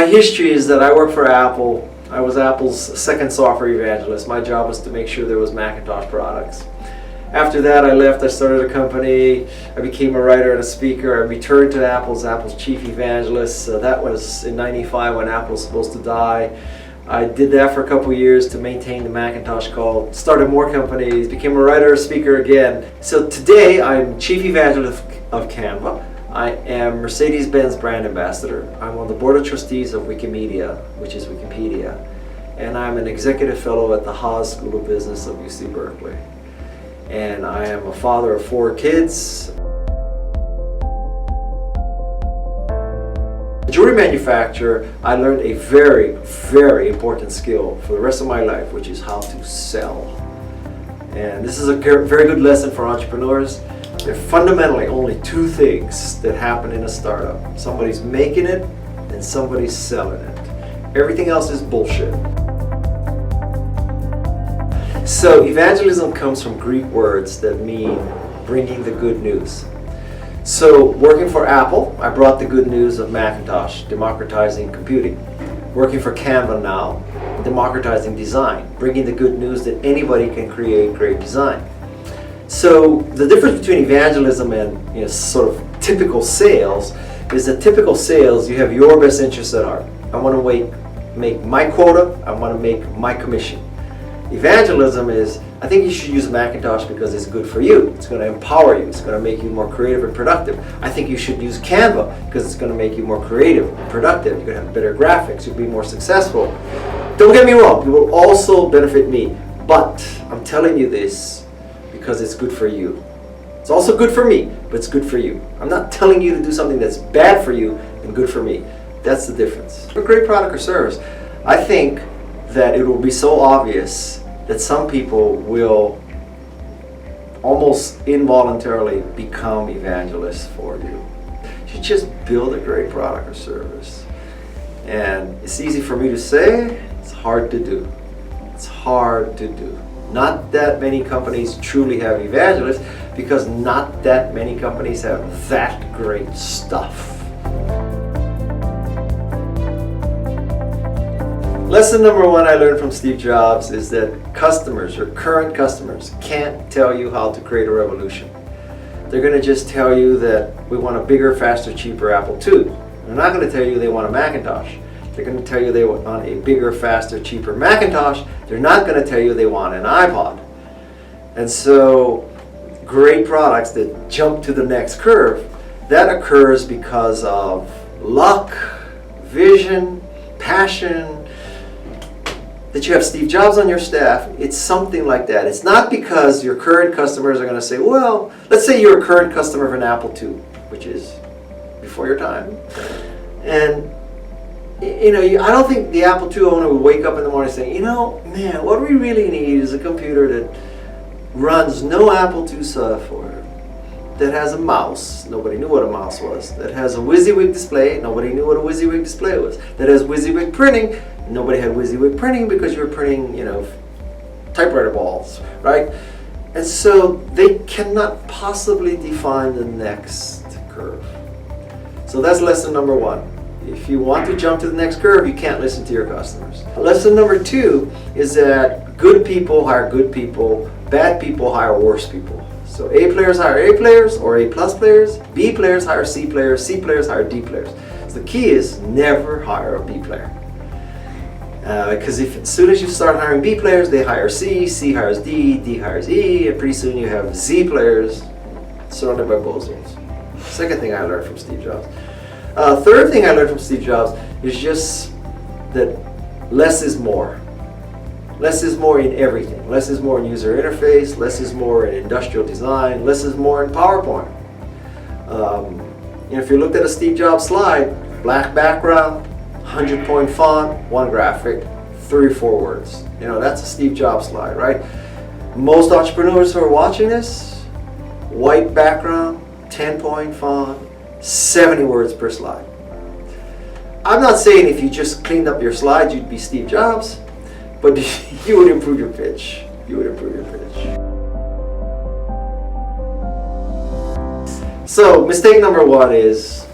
My history is that I worked for Apple. I was Apple's second software evangelist. My job was to make sure there was Macintosh products. After that, I left. I started a company. I became a writer and a speaker. I returned to Apple's chief evangelist. That was in '95 when Apple was supposed to die. I did that for a couple years to maintain the Macintosh cult. Started more companies. Became a writer, a speaker again. So today, I'm chief evangelist of Canva. I am Mercedes-Benz brand ambassador. I'm on the board of trustees of Wikimedia, which is Wikipedia, and I'm an executive fellow at the Haas School of Business of UC Berkeley. And I am a father of 4 kids. Jewelry manufacturer, I learned a very, very important skill for the rest of my life, which is how to sell. And this is a very good lesson for entrepreneurs. There are fundamentally only 2 things that happen in a startup. Somebody's making it and somebody's selling it. Everything else is bullshit. So evangelism comes from Greek words that mean bringing the good news. So working for Apple, I brought the good news of Macintosh, democratizing computing. Working for Canva now, democratizing design, bringing the good news that anybody can create great design. So the difference between evangelism and sort of typical sales is that typical sales, you have your best interests at heart. I want to make my quota, I want to make my commission. Evangelism is, I think you should use Macintosh because it's good for you. It's going to empower you. It's going to make you more creative and productive. I think you should use Canva because it's going to make you more creative and productive. You're going to have better graphics. You'll be more successful. Don't get me wrong. It will also benefit me. But I'm telling you this because it's good for you. It's also good for me, but it's good for you. I'm not telling you to do something that's bad for you and good for me. That's the difference. For a great product or service, I think that it will be so obvious that some people will almost involuntarily become evangelists for you. You should just build a great product or service. And it's easy for me to say, it's hard to do. It's hard to do. Not that many companies truly have evangelists because not that many companies have that great stuff. Lesson number 1 I learned from Steve Jobs is that customers, your current customers, can't tell you how to create a revolution. They're going to just tell you that we want a bigger, faster, cheaper Apple II. They're not going to tell you they want a Macintosh. They're going to tell you they want a bigger, faster, cheaper Macintosh. They're not going to tell you they want an iPod. And so, great products that jump to the next curve, that occurs because of luck, vision, passion. That you have Steve Jobs on your staff, it's something like that. It's not because your current customers are going to say, well, let's say you're a current customer of an Apple II, which is before your time. And, I don't think the Apple II owner would wake up in the morning saying, man, what we really need is a computer that runs no Apple II software, that has a mouse, nobody knew what a mouse was, that has a WYSIWYG display, nobody knew what a WYSIWYG display was, that has WYSIWYG printing, nobody had WYSIWYG printing because you were printing, typewriter balls, right? And so they cannot possibly define the next curve. So that's lesson number 1. If you want to jump to the next curve, you can't listen to your customers. Lesson number 2 is that good people hire good people, bad people hire worse people. So A players hire A players or A plus players, B players hire C players, C players hire D players. So the key is never hire a B player. Because as soon as you start hiring B players, they hire C, C hires D, D hires E, and pretty soon you have Z players surrounded by bozos. Second thing I learned from Steve Jobs. Third thing I learned from Steve Jobs is just that less is more. Less is more in everything. Less is more in user interface, less is more in industrial design, less is more in PowerPoint. If you looked at a Steve Jobs slide, black background, 100-point font, 1 graphic, 3 or 4 words. That's a Steve Jobs slide, right? Most entrepreneurs who are watching this, white background, 10-point font, 70 words per slide. I'm not saying if you just cleaned up your slides, you'd be Steve Jobs, but you would improve your pitch. You would improve your pitch. So, mistake number 1 is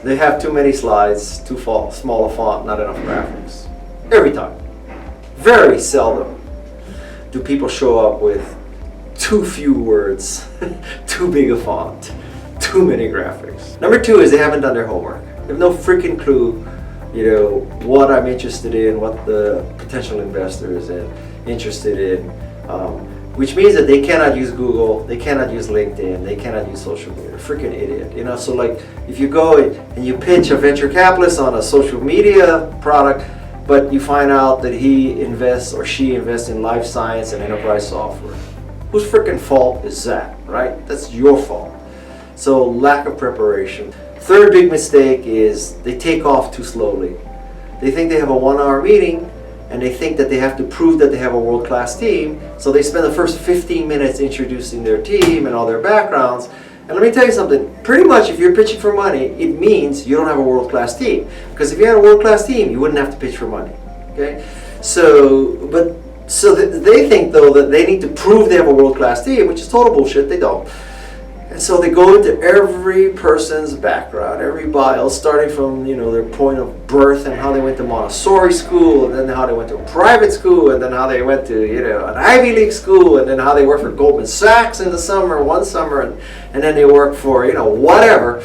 They have too many slides, too small a font, not enough graphics. Every time. Very seldom do people show up with too few words, too big a font, too many graphics. Number two is they haven't done their homework. They have no freaking clue, what I'm interested in, what the potential investor is interested in, which means that they cannot use Google, they cannot use LinkedIn, they cannot use social media. Freaking idiot, So like, if you go and you pitch a venture capitalist on a social media product, but you find out that he invests or she invests in life science and enterprise software, whose freaking fault is that, right? That's your fault. So lack of preparation. Third big mistake is they take off too slowly. They think they have a 1-hour meeting and they think that they have to prove that they have a world-class team, so they spend the first 15 minutes introducing their team and all their backgrounds. And let me tell you something, pretty much if you're pitching for money, it means you don't have a world-class team. Because if you had a world-class team, you wouldn't have to pitch for money, okay? So they think though that they need to prove they have a world-class team, which is total bullshit, they don't. And so they go into every person's background, every bio, starting from their point of birth and how they went to Montessori school, and then how they went to a private school, and then how they went to an Ivy League school, and then how they worked for Goldman Sachs in the summer, one summer, and then they worked for whatever.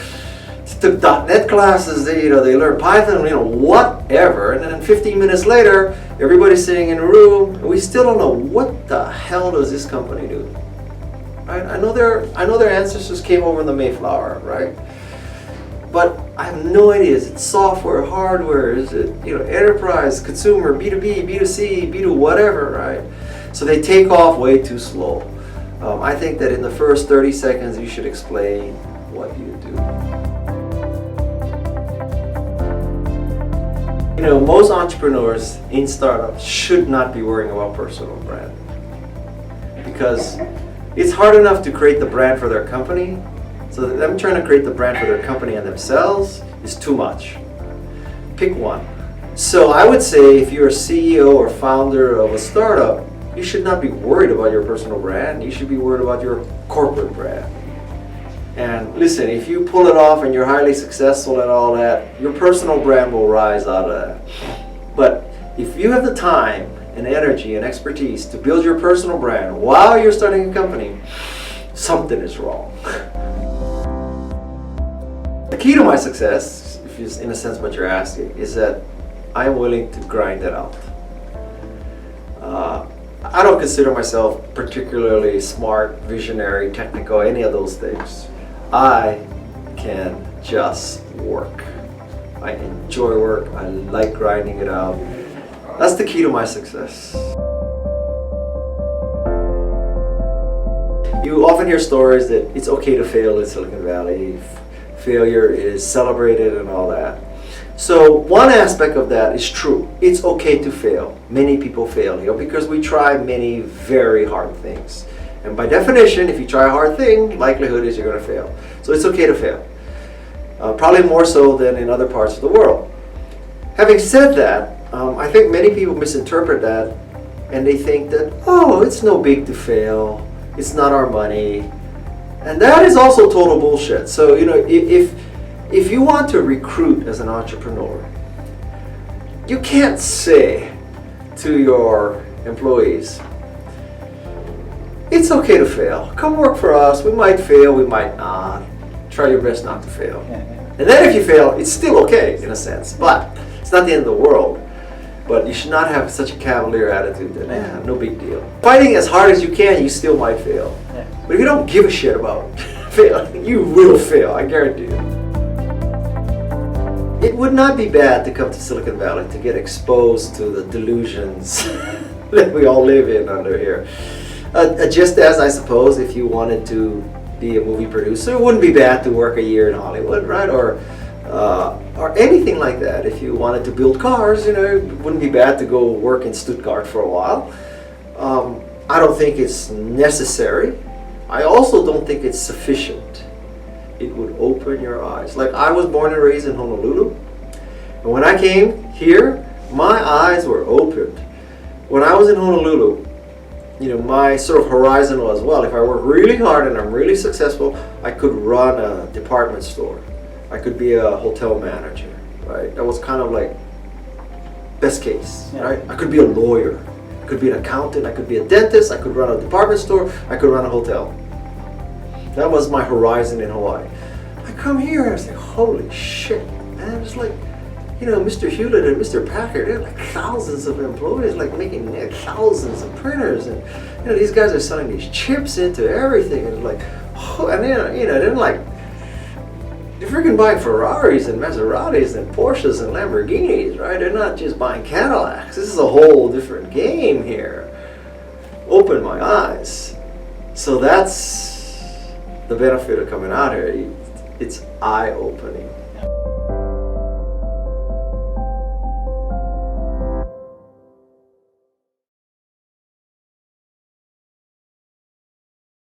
Took .NET classes, they learned Python, whatever, and then 15 minutes later, everybody's sitting in a room, and we still don't know what the hell does this company do. Right? I know their ancestors came over in the Mayflower, right? But I have no idea. Is it software, hardware? Is it enterprise, consumer, B2B, B2C, B2 whatever, right? So they take off way too slow. I think that in the first 30 seconds you should explain what you do. Most entrepreneurs in startups should not be worrying about personal brand, because it's hard enough to create the brand for their company, so that them trying to create the brand for their company and themselves is too much. Pick one. So I would say if you're a CEO or founder of a startup, you should not be worried about your personal brand. You should be worried about your corporate brand. And listen, if you pull it off and you're highly successful and all that, your personal brand will rise out of that. But if you have the time and energy and expertise to build your personal brand while you're starting a company, something is wrong. The key to my success, if is in a sense what you're asking, is that I'm willing to grind it out. I don't consider myself particularly smart, visionary, technical, any of those things. I can just work. I enjoy work. I like grinding it out. That's the key to my success. You often hear stories that it's okay to fail in Silicon Valley. Failure is celebrated and all that. So one aspect of that is true. It's okay to fail. Many people fail here because we try many very hard things. And by definition, if you try a hard thing, likelihood is you're going to fail. So it's okay to fail. Probably more so than in other parts of the world. Having said that, I think many people misinterpret that and they think that, oh, it's no big to fail. It's not our money. And that is also total bullshit. So, if you want to recruit as an entrepreneur, you can't say to your employees, it's okay to fail. Come work for us. We might fail, we might not. Try your best not to fail. And then if you fail, it's still okay in a sense, but it's not the end of the world. But you should not have such a cavalier attitude that, no big deal. Fighting as hard as you can, you still might fail. But if you don't give a shit about failing, you will fail, I guarantee you. It would not be bad to come to Silicon Valley to get exposed to the delusions that we all live in under here. Just as I suppose if you wanted to be a movie producer, it wouldn't be bad to work a year in Hollywood, right? Or anything like that. If you wanted to build cars, it wouldn't be bad to go work in Stuttgart for a while. I don't think it's necessary. I also don't think it's sufficient. It would open your eyes. Like, I was born and raised in Honolulu, and when I came here, my eyes were opened. When I was in Honolulu, my sort of horizon was, well, if I work really hard and I'm really successful, I could run a department store. I could be a hotel manager, right? That was kind of like best case, right? I could be a lawyer, I could be an accountant, I could be a dentist, I could run a department store, I could run a hotel. That was my horizon in Hawaii. I come here and I say, holy shit, man, it's like, you know, Mr. Hewlett and Mr. Packard, they're like thousands of employees, like making thousands of printers, and you know, these guys are selling these chips into everything, and like, oh, and then, you know, then like, they're freaking buying Ferraris and Maseratis and Porsches and Lamborghinis, right? They're not just buying Cadillacs. This is a whole different game here. Opened my eyes. So that's the benefit of coming out here. It's eye-opening.